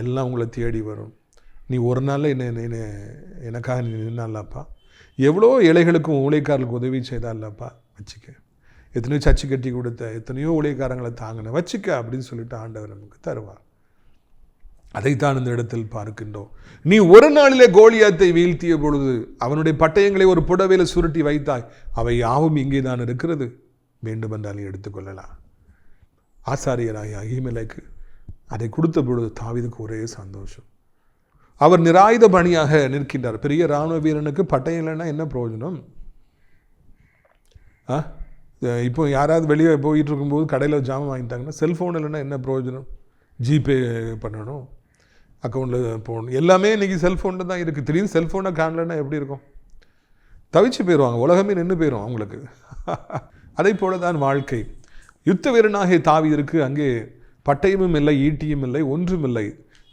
எல்லாம் உங்களை தேடி வரும். நீ ஒரு நாளில் எனக்காக நீ நின்னாலப்பா, எவ்வளோ ஏழைகளுக்கும் ஊழியக்காரர்களுக்கு உதவி செய்தாலப்பா, வச்சுக்க, எத்தனையோ சர்ச்சை கட்டி கொடுத்த, எத்தனையோ ஊழியக்காரங்களை தாங்கின, வச்சுக்க அப்படின்னு சொல்லிட்டு ஆண்டவர் நமக்கு தருவார். அதைத்தான் இந்த இடத்தில் பார்க்கின்றோம். நீ ஒரு நாளிலே கோலியாத்தை வீழ்த்திய பொழுது அவனுடைய பட்டயங்களை ஒரு புடவையில் சுருட்டி வைத்தாய், அவை யாவும் இங்கே தான் இருக்கிறது, வேண்டுமென்றால் எடுத்துக்கொள்ளலாம். ஆசாரியராகிய அகிமெலேக்கு அதை கொடுத்த பொழுது தாவீதுக்கு ஒரே சந்தோஷம். அவர் நிராயுத பணியாக நிற்கின்றார். பெரிய இராணுவ வீரனுக்கு பட்டயம் இல்லைன்னா என்ன பிரயோஜனம்? இப்போ யாராவது வெளியே போயிட்டு இருக்கும்போது கடையில் ஜாமான் வாங்கிட்டாங்கன்னா செல்ஃபோன் இல்லைன்னா என்ன பிரயோஜனம்? ஜிபே பண்ணணும், அக்கௌண்ட்டில் போகணும், எல்லாமே இன்றைக்கி செல்ஃபோனில் தான் இருக்குது. திடீர்னு செல்ஃபோனை காணலைன்னா எப்படி இருக்கும்? தவிச்சு போயிடுவாங்க, உலகமே நின்று போயிடும் அவங்களுக்கு. அதை போல தான் வாழ்க்கை. யுத்த வீரனாகிய தாவீதுக்கு அங்கே பட்டயமும் இல்லை, ஈட்டியும் இல்லை, ஒன்றும் இல்லை.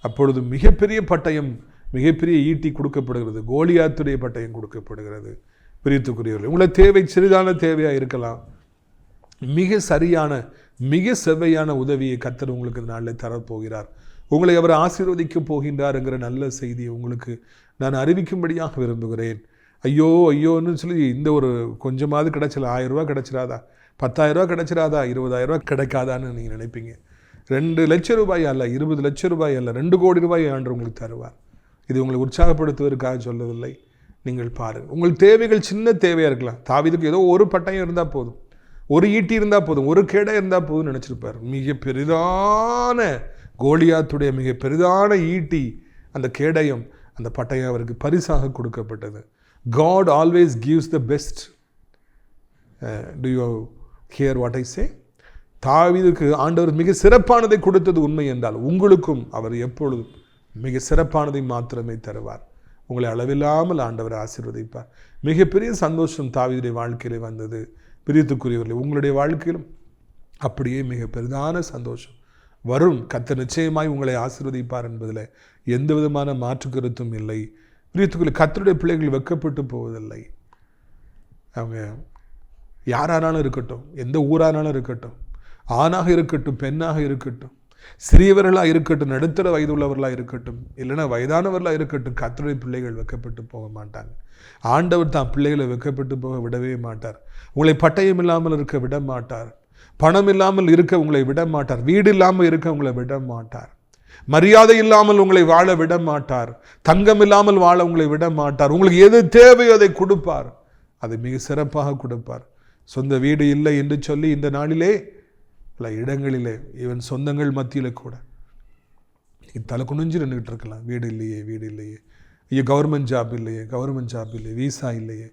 அப்பொழுது மிகப்பெரிய பட்டயம், மிகப்பெரிய ஈட்டி கொடுக்கப்படுகிறது, கோலியாத்துடைய பட்டயம் கொடுக்கப்படுகிறது. பிரியத்துக்குரியவர்கள், உங்களை தேவை சிறிதான தேவையாக இருக்கலாம், மிக சரியான மிக செவ்வையான உதவியை கர்த்தர் உங்களுக்கு நாளில் தரப்போகிறார். உங்களை அவர் ஆசீர்வதிக்கப் போகின்றார் என்கிற நல்ல செய்தியை உங்களுக்கு நான் அறிவிக்கும்படியாக விரும்புகிறேன். ஐயோ ஐயோன்னு சொல்லி இந்த ஒரு கொஞ்சமாவது கிடைச்சல, 1000 ரூபா கிடைச்சிடாதா, 10,000 ரூபா கிடைச்சிடாதா, 20,000 ரூபா கிடைக்காதான்னு நீங்கள் நினைப்பீங்க. 2 லட்சம் ரூபாய் அல்ல, 20 லட்சம் ரூபாய் அல்ல, 2 கோடி ரூபாய் ஆண்டு உங்களுக்கு தருவார். இது உங்களை உற்சாகப்படுத்துவதற்காக சொல்லவில்லை. நீங்கள் பாருங்கள், உங்கள் தேவைகள் சின்ன தேவையாக இருக்கலாம். தாவீதுக்கு ஏதோ ஒரு பட்டயம் இருந்தால் போதும், ஒரு ஈட்டி இருந்தால் போதும், ஒரு கேடை இருந்தால் போதும் நினச்சிருப்பார். மிக பெரிதான கோலியாத்துடைய மிக பெரிதான ஈட்டி, அந்த கேடயம், அந்த பட்டயம் அவருக்கு பரிசாக கொடுக்கப்பட்டது. God always gives the best. Do you hear what I say? தாவீதுக்கு ஆண்டவர் மிக சிறப்பானதை கொடுத்தது உண்மை என்றால், உங்களுக்கும் அவர் எப்பொழுதும் மிக சிறப்பானதை மாத்திரமே தருவார். உங்களை அளவில்லாமல் ஆண்டவர் ஆசீர்வதிப்பார். மிகப்பெரிய சந்தோஷம் தாவீதுடைய வாழ்க்கையிலே வந்தது. பிரியத்துக்குரியவர்களே, உங்களுடைய வாழ்க்கையிலும் அப்படியே மிக பெரிதான சந்தோஷம் வரும். கர்த்தர் நிச்சயமாய் உங்களை ஆசீர்வதிப்பார் என்பதில் எந்த விதமான மாற்று கருத்தும் இல்லை. பிரியத்துக்குரிய கர்த்தருடைய பிள்ளைகள் வெட்கப்பட்டு போவதில்லை. அவங்க யாரானாலும் இருக்கட்டும், எந்த ஊரானாலும் இருக்கட்டும், ஆணாக இருக்கட்டும், பெண்ணாக இருக்கட்டும், சிறியவர்களாக இருக்கட்டும், நடுத்தர வயது உள்ளவர்களாக இருக்கட்டும், இல்லைன்னா வயதானவர்களாக இருக்கட்டும், கர்த்தருடைய பிள்ளைகள் வெட்கப்பட்டு போக மாட்டாங்க. ஆண்டவர் தான் பிள்ளைகளை வெட்கப்பட்டு போக விடவே மாட்டார். உங்களை பட்டயம் இல்லாமல் இருக்க விட மாட்டார். பணம் இல்லாமல் இருக்க உங்களை விட மாட்டார். வீடு இல்லாமல் இருக்க உங்களை விட மாட்டார். மரியாதை இல்லாமல் உங்களை வாழ விட மாட்டார். தங்கம் இல்லாமல் வாழ உங்களை விட மாட்டார். உங்களுக்கு எது தேவையோ அதை கொடுப்பார். அதை மிக சிறப்பாக கொடுப்பார். சொந்த வீடு இல்லை என்று சொல்லி இந்த நாளிலே பல இடங்களிலே இவன் சொந்தங்கள் மத்தியில் கூட தலை குனிஞ்சு நின்றுக்கிட்டு இருக்கலாம். வீடு இல்லையே, வீடு இல்லையே, ஐயோ கவர்மெண்ட் ஜாப் இல்லையே, கவர்மெண்ட் ஜாப் இல்லையே, வீசா இல்லையே,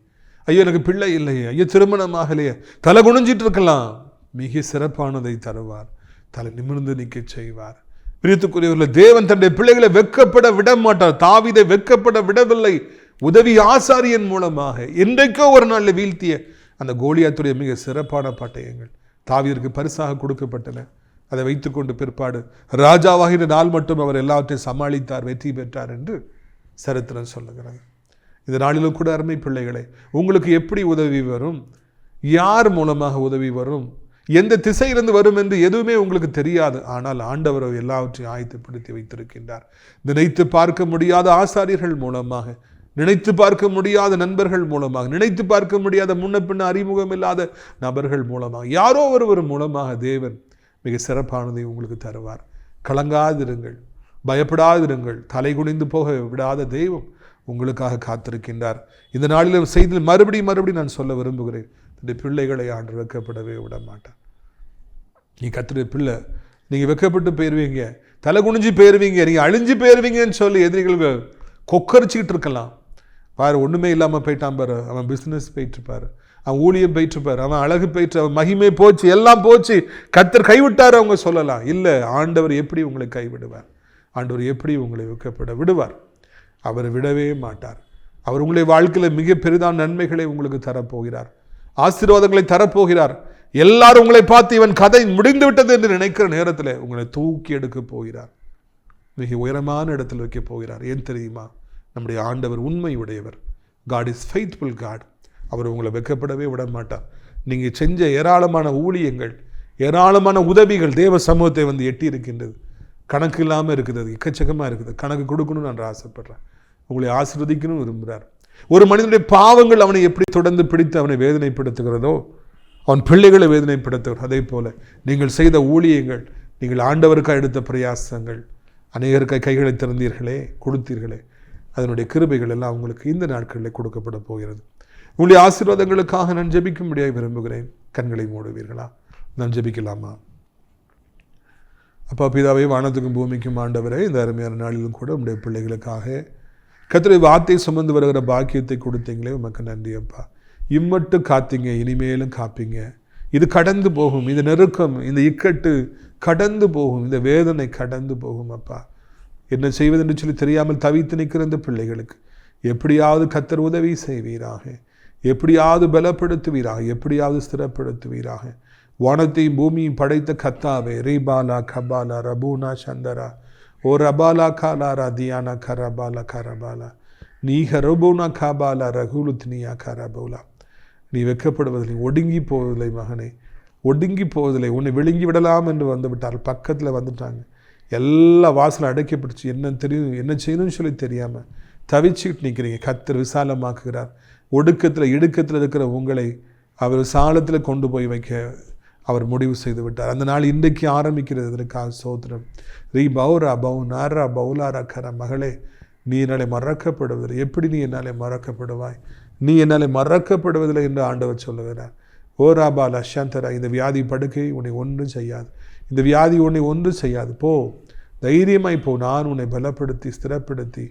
ஐயோ எனக்கு பிள்ளை இல்லையே, ஐயோ திருமணம் ஆகலையே, தலை குனிஞ்சிட்டு இருக்கலாம். மிக சிறப்பானதை தருவார். தலை நிமிர்ந்து நிற்க செய்வார். பிரியத்துக்குரியவர்களே, தேவன் தன்னுடைய பிள்ளைகளை வெட்கப்பட விட மாட்டார். தாவீதை வெட்கப்பட விடவில்லை. உதவி ஆசாரியன் மூலமாக என்றைக்கோ ஒரு நாளில் வீழ்த்திய அந்த கோலியாத்துடைய மிக சிறப்பான பட்டயங்கள் தாவீதிற்கு பரிசாக கொடுக்கப்பட்டன. அதை வைத்துக்கொண்டு பிற்பாடு ராஜாவாகிற நாள் மட்டும் அவர் எல்லாவற்றையும் சமாளித்தார், வெற்றி பெற்றார் என்று சரித்திரம் சொல்லுகிறது. இந்த நாளிலும் கூட அருமை பிள்ளைகளே, உங்களுக்கு எப்படி உதவி வரும், யார் மூலமாக உதவி வரும், எந்த திசையிலிருந்து வரும் என்று எதுவுமே உங்களுக்கு தெரியாது. ஆனால் ஆண்டவர் எல்லாவற்றையும் ஆயத்தப்படுத்தி வைத்திருக்கின்றார். நினைத்து பார்க்க முடியாத ஆசாரியர்கள் மூலமாக, நினைத்து பார்க்க முடியாத நண்பர்கள் மூலமாக, நினைத்து பார்க்க முடியாத முன்ன பின்ன அறிமுகம் இல்லாத நபர்கள் மூலமாக, யாரோ ஒருவர் மூலமாக தேவன் மிக சிறப்பானதை உங்களுக்கு தருவார். கலங்காதிருங்கள், பயப்படாதிருங்கள். தலை குனிந்து போக விடாத தெய்வம் உங்களுக்காக காத்திருக்கின்றார். இந்த நாளில் செய்தியில் மறுபடியும் நான் சொல்ல விரும்புகிறேன். இந்த பிள்ளைகளை ஆண்டு வெட்கப்படவே விட மாட்டார். நீ கர்த்தருடைய பிள்ளை, நீங்கள் வெட்கப்பட்டு போயிடுவீங்க, தலை குனிஞ்சு போயிடுவீங்க, நீங்கள் அழிஞ்சு போயிடுவீங்கன்னு சொல்லி எதிரிகள் கொக்கரிச்சிக்கிட்டு இருக்கலாம். பாரு, ஒன்றுமே இல்லாமல் போயிட்டான் பாரு, அவன் பிஸ்னஸ் போயிட்டுருப்பாரு, அவன் ஊழியம் போயிட்டுருப்பாரு, அவன் அழகு போயிட்டு, அவன் மகிமை போச்சு, எல்லாம் போச்சு, கர்த்தர் கைவிட்டார் அவங்க சொல்லலாம். இல்லை, ஆண்டவர் எப்படி உங்களை கைவிடுவார்? ஆண்டவர் எப்படி உங்களை வெட்கப்பட விடுவார்? அவர் விடவே மாட்டார். அவர் உங்களை வாழ்க்கையில் மிக பெரிதான நன்மைகளை உங்களுக்கு தரப்போகிறார், ஆசீர்வாதங்களை தரப்போகிறார். எல்லாரும் உங்களை பார்த்து இவன் கதை முடிந்து விட்டது என்று நினைக்கிற நேரத்தில் உங்களை தூக்கி எடுக்க போகிறார். மிக உயரமான இடத்தில் வைக்க போகிறார். ஏன் தெரியுமா? நம்முடைய ஆண்டவர் உண்மை உடையவர். God is faithful God. அவர் உங்களை வெட்கப்படவே விட மாட்டார். நீங்கள் செஞ்ச ஏராளமான ஊழியங்கள், ஏராளமான உதவிகள் தேவ சமூகத்தை வந்து எட்டி இருக்கின்றது. கணக்கு இல்லாமல் இருக்குது, எக்கச்சக்கமாக இருக்குது. கணக்கு கொடுக்கணும்னு நான் ஆசைப்படுறேன். உங்களை ஆசீர்வதிக்கணும்னு விரும்புகிறார். ஒரு மனிதனுடைய பாவங்கள் அவனை எப்படி தொடர்ந்து பிடித்து அவனை வேதனைப்படுத்துகிறதோ, அவன் பிள்ளைகளை வேதனைப்படுத்துகிறார். அதே போல நீங்கள் செய்த ஊழியங்கள், நீங்கள் ஆண்டவருக்காக எடுத்த பிரயாசங்கள், அநேகருக்காய் கைகளை திறந்தீர்களே, கொடுத்தீர்களே, அதனுடைய கிருபைகள் எல்லாம் உங்களுக்கு இந்த நாட்களில் கொடுக்கப்பட போகிறது. உங்களுடைய ஆசீர்வாதங்களுக்காக நான் ஜெபிக்கும்படியாக விரும்புகிறேன். கண்களை மூடுவீர்களா? நான் ஜெபிக்கலாமா? அப்பா பிதாவே, வானத்துக்கும் பூமிக்கும் ஆண்டவரே, இந்த அருமையான நாளிலும் கூட உங்களுடைய பிள்ளைகளுக்காக கர்த்தருடைய வார்த்தை சுமந்து வருகிற பாக்கியத்தை கொடுத்தீங்களே, உமக்கு நன்றி அப்பா. இம்மட்டு காத்தீங்க, இனிமேலும் காப்பீங்க. இது கடந்து போகும், இந்த நெருக்கம், இந்த இக்கட்டு கடந்து போகும், இந்த வேதனை கடந்து போகும் அப்பா. என்ன செய்வதென்று சொல்லி தெரியாமல் தவித்து நிற்கிற இந்த பிள்ளைகளுக்கு எப்படியாவது கர்த்தர் உதவி செய்வீராக, எப்படியாவது பலப்படுத்துவீராக, எப்படியாவது ஸ்திரப்படுத்துவீராக. வானத்தையும் பூமியும் படைத்த கர்த்தாவே, ரீபாலா கபாலா ரபூனா சந்தரா ஓ ரபாலா காலாரா தியானா கரபாலா கரபாலா நீ ஹரபூனா காபாலா ரகுலுத்னியா கரபோலா. நீ வெட்கப்படுவதில்லை, ஒடுங்கி போவதில்லை மகனே, ஒடுங்கி போவதில்லை. உன்னை விழுங்கி விடலாம் என்று வந்து விட்டார்கள். பக்கத்தில் வந்துட்டாங்க, எல்லா வாசலும் அடைக்கப்பட்டுச்சு. என்ன தெரியும், என்ன செய்யணும்னு சொல்லி தெரியாமல் தவிச்சுக்கிட்டு நிற்கிறீங்க. கர்த்தர் விசாலமாக்குகிறார். ஒடுக்கத்தில் இடுக்கத்தில் இருக்கிற உங்களை அவர் விசாலத்தில் கொண்டு போய் வைக்க அவர் முடிவு செய்து விட்டார். அந்த நாள் இன்றைக்கு ஆரம்பிக்கிறது. இதற்காக சோத்திரம். ரீ பௌரா பௌ நாரா பௌலாரா கர மகளே, நீ என்னாலே மறக்கப்படுவதில்லை. எப்படி நீ என்னாலே மறக்கப்படுவாய்? நீ என்னாலே மறக்கப்படுவதில்லை என்று ஆண்டவர் சொல்லுகிறார். ஓரா பாலா சந்தரா, இந்த வியாதி படுக்கை உன்னை ஒன்றும் செய்யாது, இந்த வியாதி உன்னை ஒன்றும் செய்யாது. போ, தைரியமாய் போ, நான் உன்னை பலப்படுத்தி ஸ்திரப்படுத்தி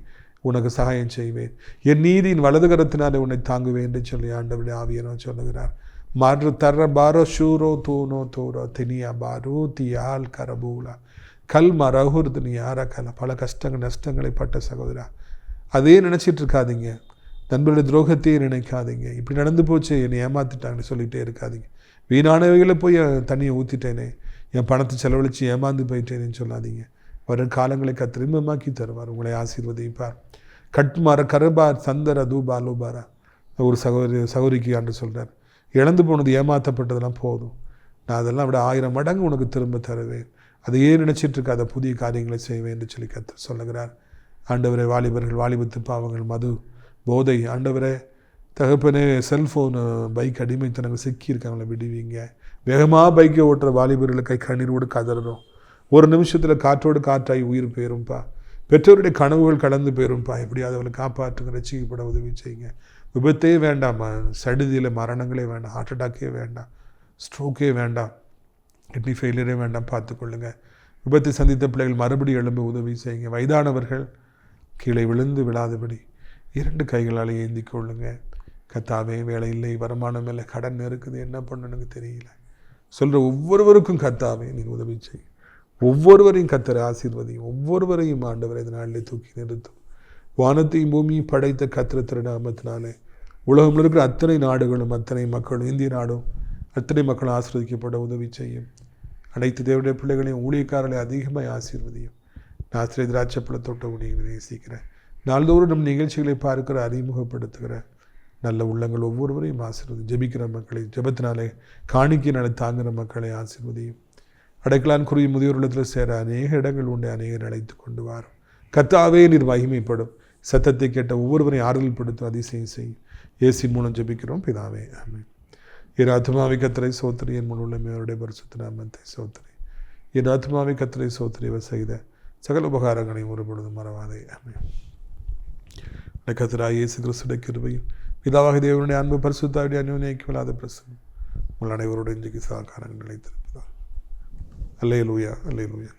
உனக்கு சகாயம் செய்வேன். என் நீதியின் வலது கரத்தினாலே உன்னை தாங்குவேன் என்று சொல்லி ஆண்டவருடைய ஆவியானவர் சொல்லுகிறார். மறு தர பாரோ ஷூரோ தூனோ தூரோ தினியா பாரோ தியால் கரபூலா கல் மரகுர்து நீ யாரா கல. பல கஷ்டங்கள் நஷ்டங்களை பட்ட சகோதரா, அதே நினச்சிட்டு இருக்காதீங்க. நண்பர்களுடைய துரோகத்தையே நினைக்காதீங்க. இப்படி நடந்து போச்சு, என்னை ஏமாத்திட்டாங்கன்னு சொல்லிகிட்டே இருக்காதீங்க. வீணானவைகளை போய் தண்ணியை ஊற்றிட்டேனே, என் பணத்தை செலவழித்து ஏமாந்து போயிட்டேனேன்னு சொல்லாதீங்க. வரும் காலங்களை திரும்பமாக்கி தருவார், உங்களை ஆசீர்வதிப்பார். கட்மார கரபார் சந்தர தூபா லூபாரா. ஒரு சகோதரிக்கு ஆண்டு சொல்கிறார், இழந்து போனது ஏமாற்றப்பட்டதெல்லாம் போதும், நான் அதெல்லாம் விட 1000 மடங்கு உனக்கு திரும்ப தருவேன். அதையே நினச்சிட்டு இருக்காத, புதிய காரியங்களை செய்வேன் என்று சொல்லி கர்த்தர் சொல்லுகிறார். ஆண்டவரே, வாலிபர்கள் வாலிபத்து பாவங்கள், மது, போதை, ஆண்டவரே தகப்பனே, செல்ஃபோனு, பைக் அடிமைத்தனங்கள் சிக்கியிருக்காங்கள விடுவீங்க. வேகமாக பைக்கை ஓட்டுற வாலிபர்களுக்கு கண்ணீரோடு கதறணும். ஒரு நிமிஷத்தில் காற்றோடு காற்றாகி உயிர் போயிரும்பா. பெற்றோருடைய கனவுகள் கடந்து போயிரும்பா. எப்படியாவது அவளை காப்பாற்றுங்க, ரசிக்கப்பட உதவி செய்யுங்க. விபத்தே வேண்டாம், சடுதியில் மரணங்களே வேண்டாம், ஹார்ட் அட்டாக்கே வேண்டாம், ஸ்ட்ரோக்கே வேண்டாம், கிட்னி ஃபெயிலியரே வேண்டாம், பார்த்துக்கொள்ளுங்க. விபத்தை சந்தித்த பிள்ளைகள் மறுபடியும் எழும்ப உதவி செய்யுங்க. வயதானவர்கள் கீழே விழுந்து விழாதபடி 2 கைகளால் ஏந்தி கொள்ளுங்க. கர்த்தாவே, வேலை இல்லை, வருமானம் இல்லை, கடன் இருக்குது, என்ன பண்ணணுங்க தெரியல சொல்கிற ஒவ்வொருவருக்கும் கர்த்தாவே நீங்கள் உதவி செய்யும். ஒவ்வொருவரையும் கர்த்தரை ஆசீர்வதியும். ஒவ்வொருவரையும் ஆண்டவரை இந்த நாளிலே தூக்கி நிறுத்தும். வானத்தையும் பூமியும் படைத்த கர்த்தர் திருநாமத்தினாலே உலகத்தில் இருக்கிற அத்தனை நாடுகளும், அத்தனை மக்களும், இந்திய நாடும் அத்தனை மக்களும் ஆசீர்வதிக்கப்பட உதவி செய்யும். அனைத்து தேவனுடைய பிள்ளைகளையும் ஊழியக்காரர்களை அதிகமாக ஆசீர்வதியும். நான் ஆசிரியர் திராட்சைப்பழ தோட்ட ஊழியர்களை நேசிக்கிறேன். நாள்தோறும் நம் நிகழ்ச்சிகளை பார்க்கிற, அறிமுகப்படுத்துகிற நல்ல உள்ளங்கள் ஒவ்வொருவரையும் ஆசீர்வதி. ஜெபிக்கிற மக்களை, ஜெபத்தினாலே காணிக்கையினாலே தாங்குகிற மக்களை ஆசீர்வதியும். அடைக்கலான் குருவி முதியோர் உள்ளத்தில் சேர அநேக இடங்கள் உண்டு, அநேகர் அழைத்து கொண்டு வாரும். கர்த்தாவே, நீர் மகிமைப்படும். சத்தத்தை கேட்ட ஒவ்வொருவரையும் ஆறுதல் படுத்தும், அதிசயம் செய்யும். இயேசுவின் மூலம் ஜெபிக்கிறோம் பிதாவே, ஆமென். என் ஆத்துமாவை கர்த்தரை சோத்திரி, என் முழு உள்ளமையோருடைய பரிசுத்த நாமத்தை சோத்திரி. என் ஆத்துமாவை கர்த்தரை சோத்திரி, இவர் செய்த சகல உபகாரங்களையும் ஒருபொழுதும் மறவாதே, ஆமென். கர்த்தராகிய இயேசு கிறிஸ்துவின் கிருபையும் பிதாவாகிய தேவனுடைய அன்பு பரிசுத்தாவிய அந்யோன்யமில்லாத பிரசன்னம் உங்கள் அனைவருடைய இன்றைக்கு சகா காலங்கள் நிலைத்திருப்பதால். அல்லேலூயா, அல்லேலூயா.